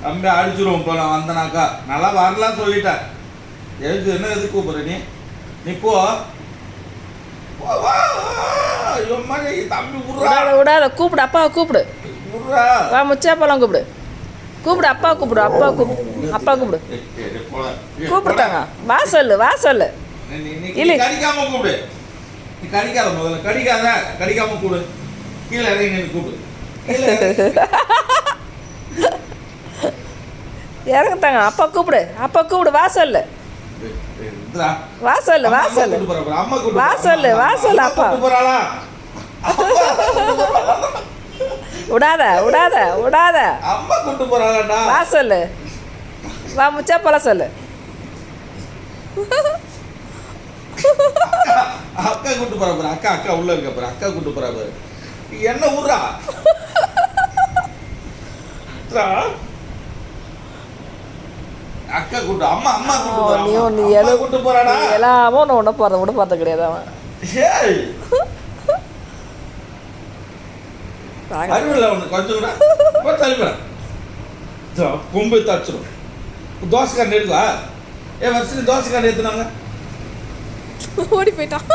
தம்பி அடிச்சிருவோம் இப்போ நான் வந்தனாக்கா நல்லா வரலாம் சொல்லிட்டேன். எதுக்கு என்ன எதுக்கு கூப்பிட்ற நீ போ. தம்பி விடாத கூப்பிடு, அப்பாவை கூப்பிடு. வா முச்சாப்பெல்லாம் கூப்பிடு. கூப்பிடு அப்பா கூப்பிடு, அப்பா கூப்பிடு, அப்பா கூப்பிடு. கூப்பிட்டாங்க. வா சொல்லு. இல்லை கடிக்காம கூப்பிடு. நீ கடிக்காத முதல்ல கடிக்காம கூப்பிடு. கீழே இறங்கி நின்று கூப்பிடு. இறங்கத்தாங்க. அப்பா கூப்பிடு. வா சொல்லு. அப்பா விடாத. அம்மா கூட்டு போறாளடா. வா சொல்லு. வா முச்சாப்பழம் சொல்லு. அக்கா கூட்டு போறா பாரு. அக்கா உள்ள இருக்க பாரு. அக்கா கூட்டு போறா பாரு. என்ன ஊரா அக்கா கூட்டு அம்மா கூட்டு போறாடா. எல்லாமோ ஒன்றும் பார்த்த கிடையாது அவன். அறிவில்லை ஒன்று கொஞ்சம் கூட தள்ளிப்பேன். கொம்பு தச்சிடும். தோசைக்காரன் எடுக்கா. வருஷம் தோசைக்காரன் ஏற்றுனாங்க. ஓடி போயிட்டான்.